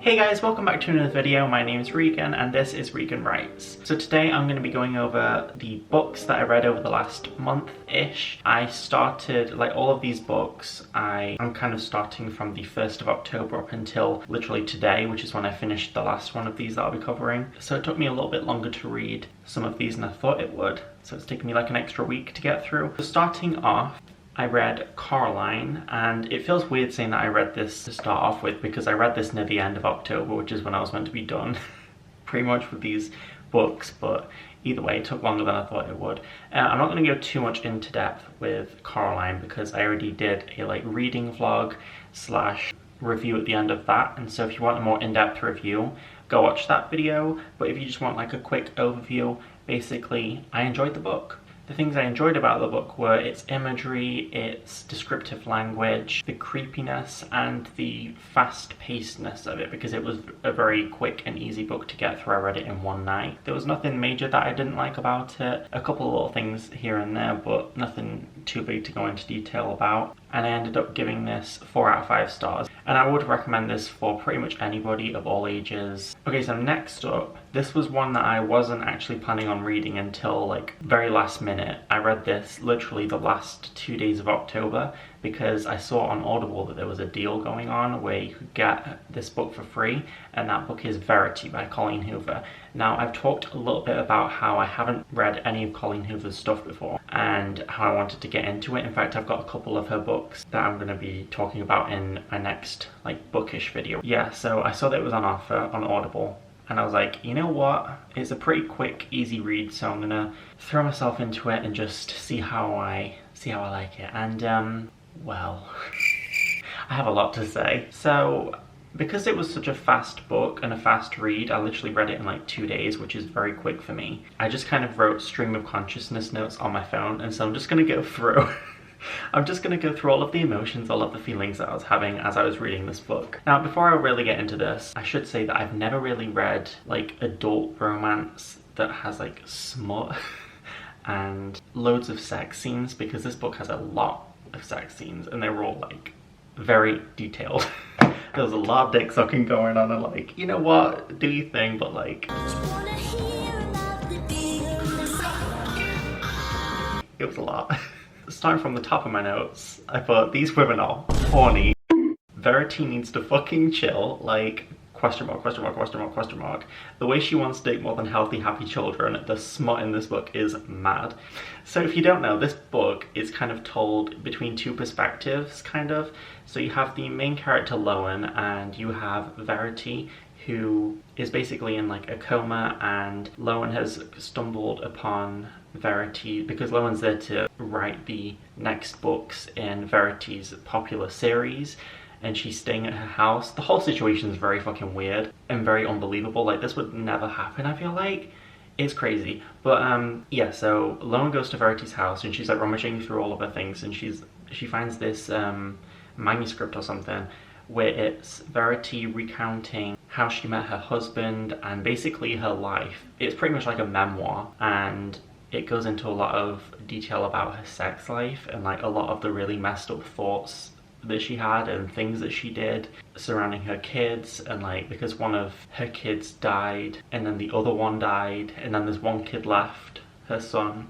Hey guys, welcome back to another video. My name is Regan and this is Regan Writes. So today I'm going to be going over the books that I read over the last month-ish. I started, like all of these books, I'm kind of starting from the 1st of October up until literally today, which is when I finished the last one of these that I'll be covering. So it took me a little bit longer to read some of these than I thought it would. So it's taken me like an extra week to get through. So starting off, I read Colleen, and it feels weird saying that I read this to start off with because I read this near the end of October, which is when I was meant to be done pretty much with these books, but either way, it took longer than I thought it would. I'm not going to go too much into depth with Colleen because I already did a reading vlog slash review at the end of that, and so if you want a more in-depth review, go watch that video. But if you just want like a quick overview, basically, I enjoyed the book. The things I enjoyed about the book were its imagery, its descriptive language, the creepiness, and the fast-pacedness of it, because it was a very quick and easy book to get through. I read it in one night. There was nothing major that I didn't like about it. A couple of little things here and there, but nothing too big to go into detail about. And I ended up giving this 4 out of 5 stars. And I would recommend this for pretty much anybody of all ages. Okay, so next up, this was one that I wasn't actually planning on reading until like very last minute. I read this literally the last 2 days of October because I saw on Audible that there was a deal going on where you could get this book for free, and that book is Verity by Colleen Hoover. Now, I've talked a little bit about how I haven't read any of Colleen Hoover's stuff before and how I wanted to get into it. In fact, I've got a couple of her books that I'm going to be talking about in my next bookish video. Yeah, so I saw that it was on offer on Audible. And I was like, you know what? It's a pretty quick, easy read, so I'm gonna throw myself into it and just see how I like it. And well, I have a lot to say. So because it was such a fast book and a fast read, I literally read it in like 2 days, which is very quick for me. I just kind of wrote stream of consciousness notes on my phone, and so I'm just gonna go through I'm just going to go through all of the emotions, all of the feelings that I was having as I was reading this book. Now, before I really get into this, I should say that I've never really read adult romance that has smut and loads of sex scenes, because this book has a lot of sex scenes and they were all very detailed. There was a lot of dick sucking going on, and you know what, do your thing, but it was a lot. Starting from the top of my notes, I thought, these women are horny. Verity needs to fucking chill, question mark, question mark, question mark, question mark. The way she wants to date more than healthy, happy children, the smut in this book is mad. So if you don't know, this book is kind of told between two perspectives, kind of. So you have the main character, Lowen, and you have Verity, who is basically in a coma, and Lowen has stumbled upon Verity because Lowen's there to write the next books in Verity's popular series, and she's staying at her house. The whole situation is very fucking weird and very unbelievable. This would never happen, I feel like. It's crazy. But yeah, so Lowen goes to Verity's house and she's rummaging through all of her things, and she finds this manuscript or something where it's Verity recounting how she met her husband and basically her life. It's pretty much like a memoir, and it goes into a lot of detail about her sex life and a lot of the really messed up thoughts that she had and things that she did surrounding her kids, and because one of her kids died and then the other one died and then there's one kid left, her son,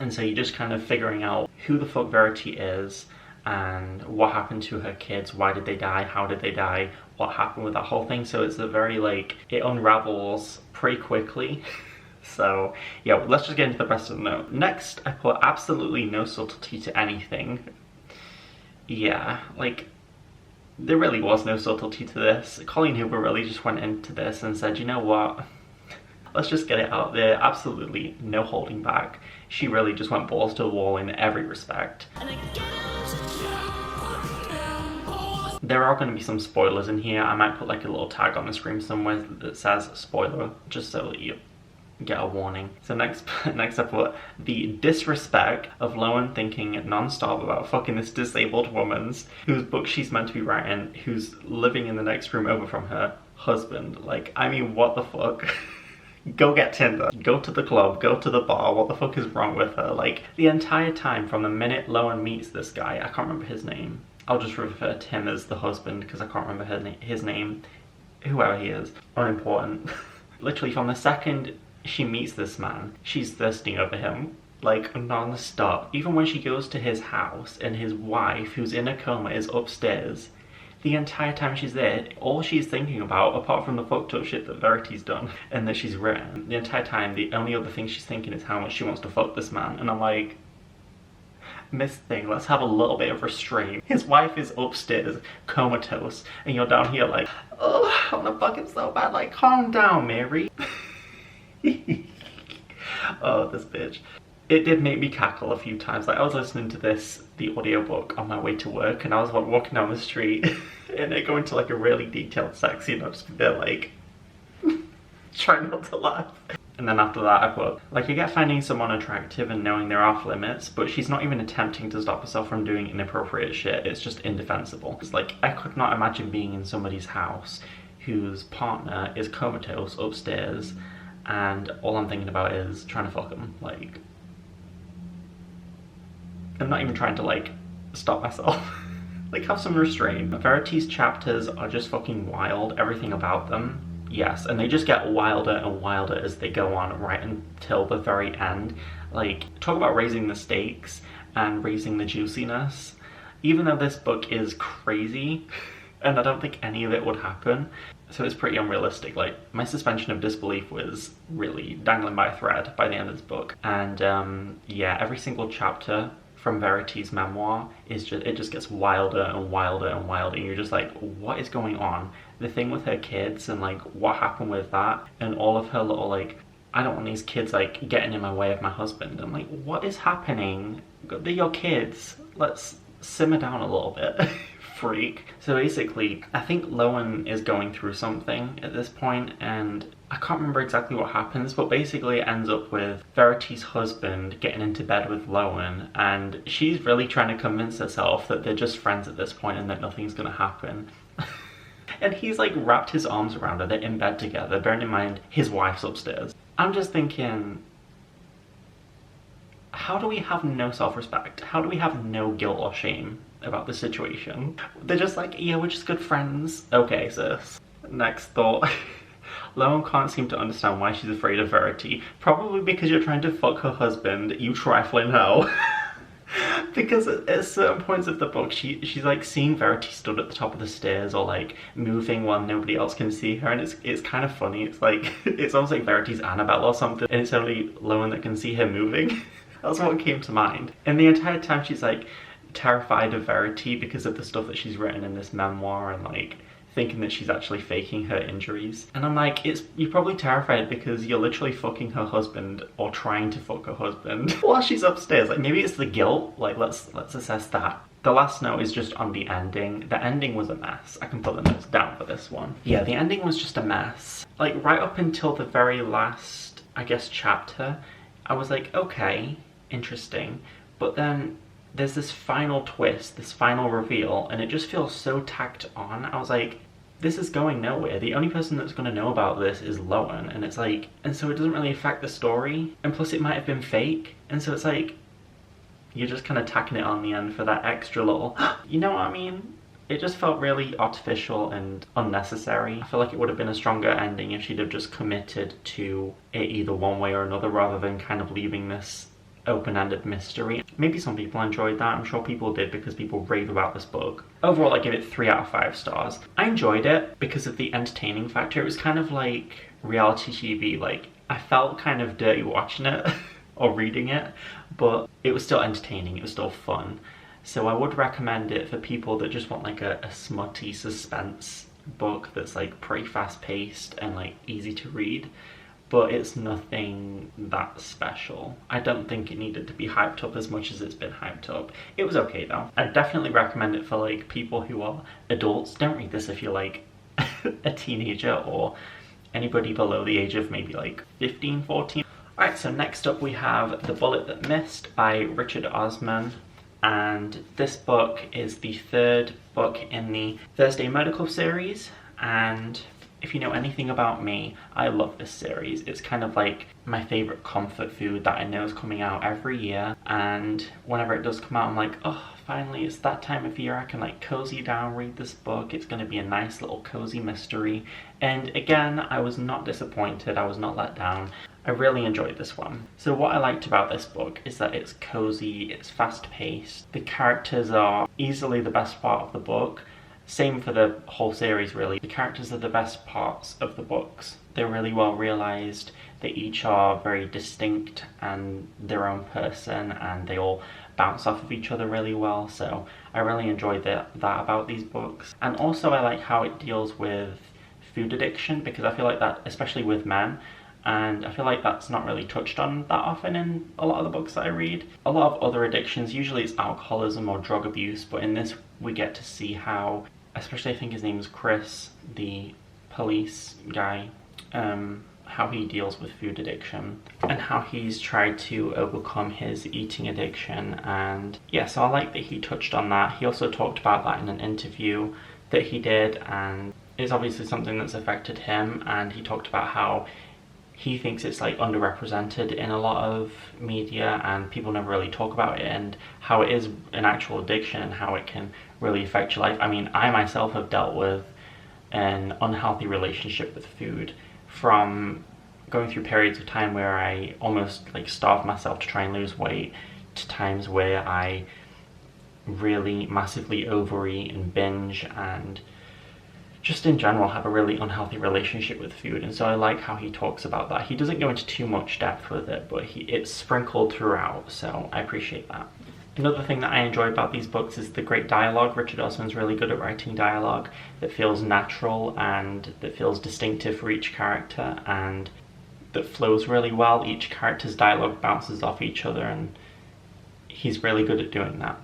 and so you're just kind of figuring out who the fuck Verity is and what happened to her kids, why did they die, how did they die, what happened with that whole thing. So it's a very it unravels pretty quickly. So yeah, let's just get into the rest of the note. Next, I put absolutely no subtlety to anything. Yeah, there really was no subtlety to this. Colleen Hoover really just went into this and said, you know what, let's just get it out there. Absolutely no holding back. She really just went balls to the wall in every respect. There are going to be some spoilers in here. I might put a little tag on the screen somewhere that says spoiler, just so that you get a warning. So next I put the disrespect of Lowen thinking non-stop about fucking this disabled woman's whose book she's meant to be writing, who's living in the next room over from her husband. I mean, what the fuck? Go get Tinder, go to the club, go to the bar. What the fuck is wrong with her? The entire time from the minute Lowen meets this guy, I can't remember his name, I'll just refer to him as the husband because I can't remember his name. whoever he is, unimportant. Literally from the second she meets this man, she's thirsting over him, like non-stop. Even when she goes to his house and his wife, who's in a coma, is upstairs, the entire time she's there, all she's thinking about, apart from the fucked up shit that Verity's done and that she's written, the entire time, the only other thing she's thinking is how much she wants to fuck this man. And I'm like, Miss Thing, let's have a little bit of restraint. His wife is upstairs, comatose, and you're down here like, oh, I wanna fuck him so bad. Like, calm down, Mary. Oh, this bitch. It did make me cackle a few times. Like, I was listening to the audiobook on my way to work, and I was like walking down the street and it going to like a really detailed sex scene. I just feel like trying not to laugh. And then after that I put, like, I get finding someone attractive and knowing they're off limits, but she's not even attempting to stop herself from doing inappropriate shit. It's just indefensible. It's like, I could not imagine being in somebody's house whose partner is comatose upstairs and all I'm thinking about is trying to fuck him. Like, I'm not even trying to like stop myself. Like, have some restraint. Verity's chapters are just fucking wild, everything about them. Yes, and they just get wilder and wilder as they go on, right until the very end. Like, talk about raising the stakes and raising the juiciness. Even though this book is crazy, and I don't think any of it would happen, so it's pretty unrealistic. Like, my suspension of disbelief was really dangling by a thread by the end of this book. And yeah, every single chapter from Verity's memoir is just, it just gets wilder and wilder and wilder, and you're just like, what is going on? The thing with her kids and like what happened with that, and all of her little like, I don't want these kids like getting in my way of my husband. I'm like, what is happening? They're your kids. Let's simmer down a little bit. Freak. So basically, I think Lowen is going through something at this point, and I can't remember exactly what happens, but basically it ends up with Verity's husband getting into bed with Lowen, and she's really trying to convince herself that they're just friends at this point and that nothing's gonna happen. And he's like wrapped his arms around her, they're in bed together, bearing in mind his wife's upstairs. I'm just thinking, how do we have no self-respect? How do we have no guilt or shame about the situation? They're just like, yeah, we're just good friends. Okay, sis. Next thought. Lowen can't seem to understand why she's afraid of Verity. Probably because you're trying to fuck her husband, you trifling hoe. Because at certain points of the book, she's like seeing Verity stood at the top of the stairs or like moving while nobody else can see her, and it's kind of funny. It's like, it's almost like Verity's Annabelle or something, and it's only Lowen that can see her moving. That's what came to mind. And the entire time she's like terrified of Verity because of the stuff that she's written in this memoir, and like thinking that she's actually faking her injuries. And I'm like, you're probably terrified because you're literally fucking her husband or trying to fuck her husband while she's upstairs. Like, maybe it's the guilt. Like, let's assess that. The last note is just on the ending. The ending was a mess. I can put the notes down for this one. Yeah, the ending was just a mess. Like, right up until the very last, I guess, chapter, I was like, okay, interesting. But then there's this final twist, this final reveal, and it just feels so tacked on. I was like, this is going nowhere. The only person that's going to know about this is Lowen, and it's like, and so it doesn't really affect the story, and plus it might have been fake, and so it's like, you're just kind of tacking it on the end for that extra little, you know what I mean? It just felt really artificial and unnecessary. I feel like it would have been a stronger ending if she'd have just committed to it either one way or another, rather than kind of leaving this open-ended mystery. Maybe some people enjoyed that. I'm sure people did because people rave about this book. Overall, I give it 3 out of 5 stars. I enjoyed it because of the entertaining factor. It was kind of like reality TV. Like, I felt kind of dirty watching it or reading it, but it was still entertaining. It was still fun. So I would recommend it for people that just want like a smutty suspense book that's like pretty fast-paced and like easy to read. But it's nothing that special. I don't think it needed to be hyped up as much as it's been hyped up. It was okay though. I'd definitely recommend it for like people who are adults. Don't read this if you're like a teenager or anybody below the age of maybe like 15, 14. Alright, so next up we have The Bullet That Missed by Richard Osman. And this book is the 3rd book in the Thursday Murder Club series, and if you know anything about me, I love this series. It's kind of like my favourite comfort food that I know is coming out every year. and whenever it does come out, I'm like, oh, finally, it's that time of year. I can like cozy down, read this book. It's going to be a nice little cozy mystery. And again, I was not disappointed. I was not let down. I really enjoyed this one. So what I liked about this book is that it's cozy, it's fast-paced. The characters are easily the best part of the book. Same for the whole series, really. The characters are the best parts of the books. They're really well realised. They each are very distinct and their own person, and they all bounce off of each other really well. So I really enjoyed that about these books. And also I like how it deals with food addiction, because I feel like that, especially with men, and I feel like that's not really touched on that often in a lot of the books that I read. A lot of other addictions, usually it's alcoholism or drug abuse, but in this we get to see how, especially I think his name is Chris, the police guy, how he deals with food addiction and how he's tried to overcome his eating addiction. And yeah, so I like that he touched on that. He also talked about that in an interview that he did, and it's obviously something that's affected him, and he talked about how he thinks it's like underrepresented in a lot of media and people never really talk about it, and how it is an actual addiction and how it can really affect your life. I mean, I myself have dealt with an unhealthy relationship with food, from going through periods of time where I almost like starved myself to try and lose weight, to times where I really massively overeat and binge and just in general have a really unhealthy relationship with food. And so I like how he talks about that. He doesn't go into too much depth with it, but it's sprinkled throughout, so I appreciate that. Another thing that I enjoy about these books is the great dialogue. Richard Osman's really good at writing dialogue that feels natural and that feels distinctive for each character and that flows really well. Each character's dialogue bounces off each other, and he's really good at doing that.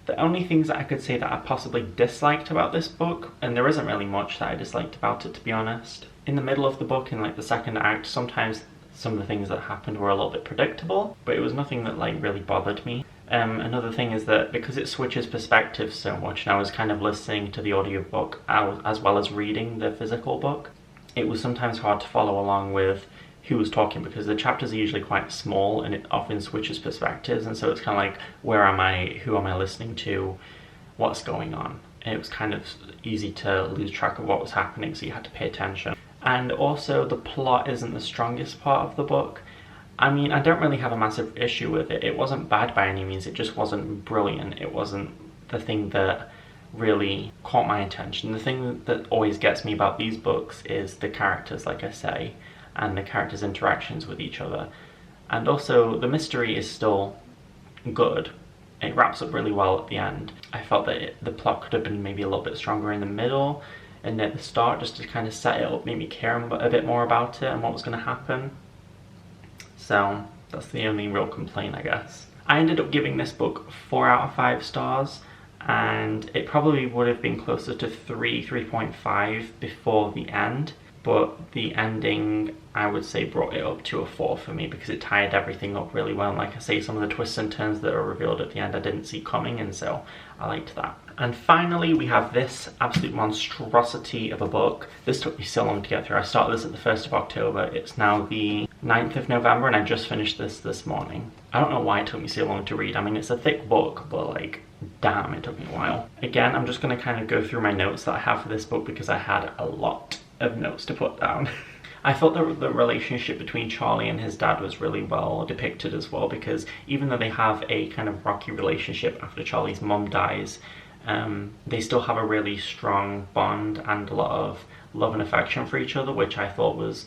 The only things that I could say that I possibly disliked about this book, and there isn't really much that I disliked about it, to be honest. In the middle of the book, in like the second act, sometimes some of the things that happened were a little bit predictable, but it was nothing that like really bothered me. Another thing is that because it switches perspectives so much, and I was kind of listening to the audiobook as well as reading the physical book, it was sometimes hard to follow along with who was talking, because the chapters are usually quite small and it often switches perspectives, and so it's kind of like, where am I, who am I listening to, what's going on? And it was kind of easy to lose track of what was happening, so you had to pay attention. And also the plot isn't the strongest part of the book. I mean, I don't really have a massive issue with it. It wasn't bad by any means, it just wasn't brilliant. It wasn't the thing that really caught my attention. The thing that always gets me about these books is the characters, like I say, and the characters' interactions with each other. And also, the mystery is still good. It wraps up really well at the end. I felt that the plot could have been maybe a little bit stronger in the middle and at the start, just to kind of set it up, make me care a bit more about it and what was going to happen. So that's the only real complaint, I guess. I ended up giving this book 4 out of 5 stars, and it probably would have been closer to 3.5 before the end, but the ending, I would say, brought it up to a 4 for me, because it tied everything up really well. And like I say, some of the twists and turns that are revealed at the end I didn't see coming, and so I liked that. And finally, we have this absolute monstrosity of a book. This took me so long to get through. I started this at the 1st of October. It's now the 9th of November, and I just finished this morning. I don't know why it took me so long to read. I mean, it's a thick book, but like, damn, it took me a while. Again, I'm just going to kind of go through my notes that I have for this book, because I had a lot of notes to put down. I thought the relationship between Charlie and his dad was really well depicted as well, because even though they have a kind of rocky relationship after Charlie's mum dies, they still have a really strong bond and a lot of love and affection for each other, which I thought was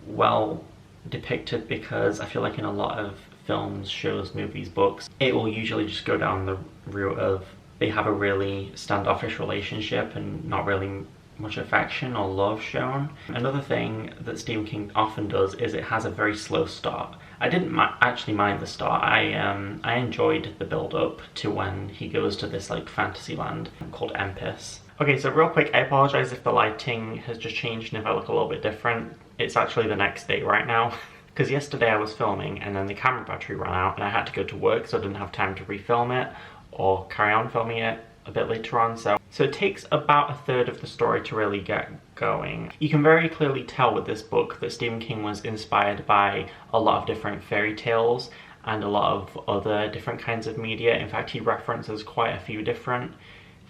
well depicted, because I feel like in a lot of films, shows, movies, books, it will usually just go down the route of they have a really standoffish relationship and not really much affection or love shown. Another thing that Stephen King often does is it has a very slow start. I didn't actually mind the start. I enjoyed the build up to when he goes to this like fantasy land called Empis. Okay, so real quick, I apologize if the lighting has just changed and if I look a little bit different. It's actually the next day right now, because yesterday I was filming and then the camera battery ran out and I had to go to work, so I didn't have time to refilm it or carry on filming it a bit later on. So it takes about a third of the story to really get going. You can very clearly tell with this book that Stephen King was inspired by a lot of different fairy tales and a lot of other different kinds of media. In fact, he references quite a few different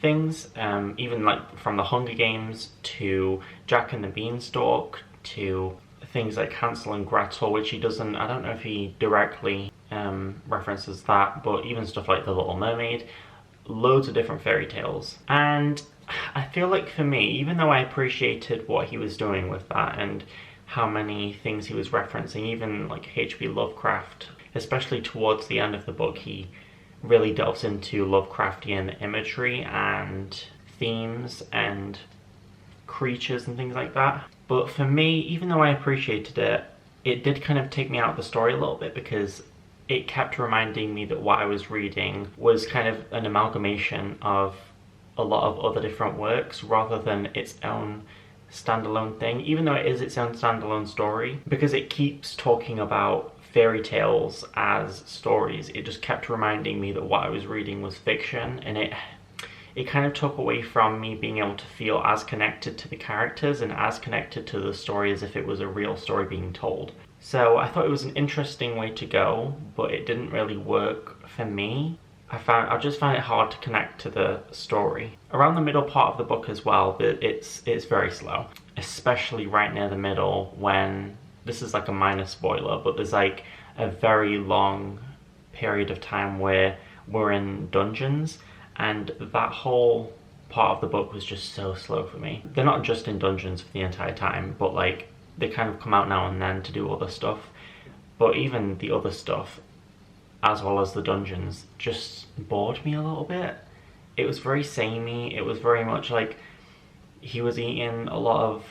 things, even like from the Hunger Games to Jack and the Beanstalk to things like Hansel and Gretel, which he doesn't, I don't know if he directly references that, but even stuff like The Little Mermaid, loads of different fairy tales. And I feel like for me, even though I appreciated what he was doing with that and how many things he was referencing, even like H.P. Lovecraft, especially towards the end of the book, he really delves into Lovecraftian imagery and themes and creatures and things like that. But for me, even though I appreciated it, it did kind of take me out of the story a little bit, because it kept reminding me that what I was reading was kind of an amalgamation of a lot of other different works rather than its own standalone thing, even though it is its own standalone story, because it keeps talking about fairy tales as stories. It just kept reminding me that what I was reading was fiction, and it kind of took away from me being able to feel as connected to the characters and as connected to the story as if it was a real story being told. So I thought it was an interesting way to go, but it didn't really work for me. I just found it hard to connect to the story. Around the middle part of the book as well, it's very slow, especially right near the middle when, this is like a minor spoiler, but there's like a very long period of time where we're in dungeons, and that whole part of the book was just so slow for me. They're not just in dungeons for the entire time, but like they kind of come out now and then to do other stuff, but even the other stuff as well as the dungeons just bored me a little bit. It was very samey. It was very much like he was eating a lot of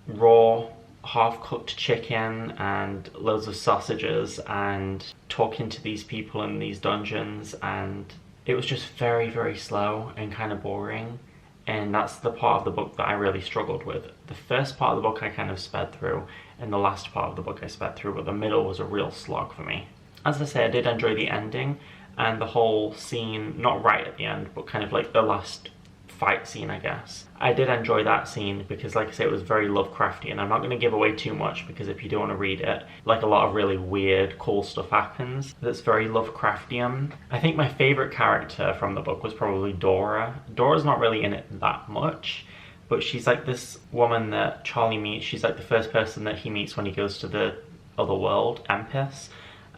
raw half-cooked chicken and loads of sausages and talking to these people in these dungeons, and it was just very, very slow and kind of boring. And that's the part of the book that I really struggled with. The first part of the book I kind of sped through, and the last part of the book I sped through, but the middle was a real slog for me. As I say, I did enjoy the ending and the whole scene, not right at the end, but kind of like the last fight scene, I guess. I did enjoy that scene because, like I say, it was very Lovecraftian. I'm not going to give away too much because if you do want to read it, like a lot of really weird, cool stuff happens that's very Lovecraftian. I think my favourite character from the book was probably Dora. Dora's not really in it that much, but she's like this woman that Charlie meets. She's like the first person that he meets when he goes to the other world, Empis.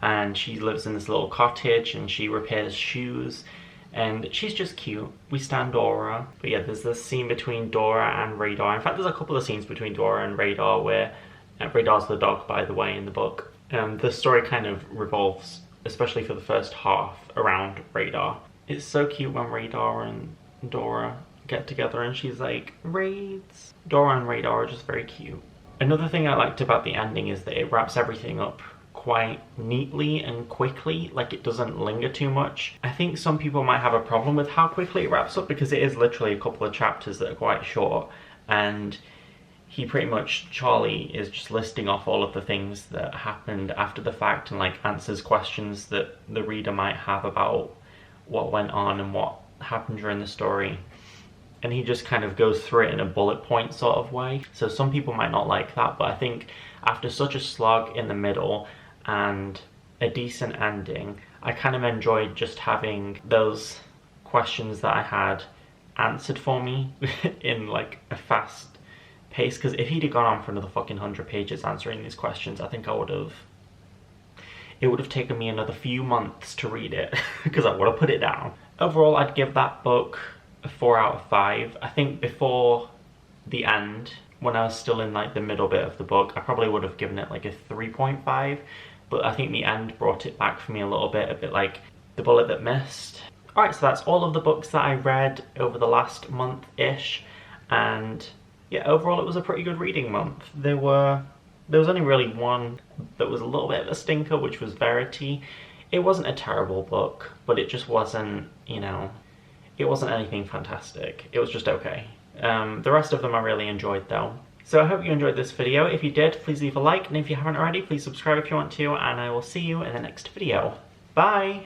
And she lives in this little cottage and she repairs shoes, and she's just cute. We stand Dora. But yeah, there's this scene between Dora and Radar. In fact, there's a couple of scenes between Dora and Radar where Radar's the dog, by the way, in the book. The story kind of revolves, especially for the first half, around Radar. It's so cute when Radar and Dora get together and she's like, "Raids." Dora and Radar are just very cute. Another thing I liked about the ending is that it wraps everything up quite neatly and quickly, like it doesn't linger too much. I think some people might have a problem with how quickly it wraps up because it is literally a couple of chapters that are quite short, and he pretty much, Charlie is just listing off all of the things that happened after the fact and like answers questions that the reader might have about what went on and what happened during the story. And he just kind of goes through it in a bullet point sort of way. So some people might not like that, but I think after such a slog in the middle and a decent ending, I kind of enjoyed just having those questions that I had answered for me in like a fast pace, because if he'd have gone on for another fucking 100 pages answering these questions, I think it would have taken me another few months to read it because I would have put it down. Overall, I'd give that book a 4 out of 5. I think before the end, when I was still in like the middle bit of the book, I probably would have given it like a 3.5, but I think the end brought it back for me a bit like the bullet that missed. Alright, so that's all of the books that I read over the last month-ish, and yeah, overall it was a pretty good reading month. There was only really one that was a little bit of a stinker, which was Verity. It wasn't a terrible book, but it just wasn't, you know, it wasn't anything fantastic. It was just okay. The rest of them I really enjoyed though. So I hope you enjoyed this video. If you did, please leave a like, and if you haven't already, please subscribe if you want to, and I will see you in the next video. Bye!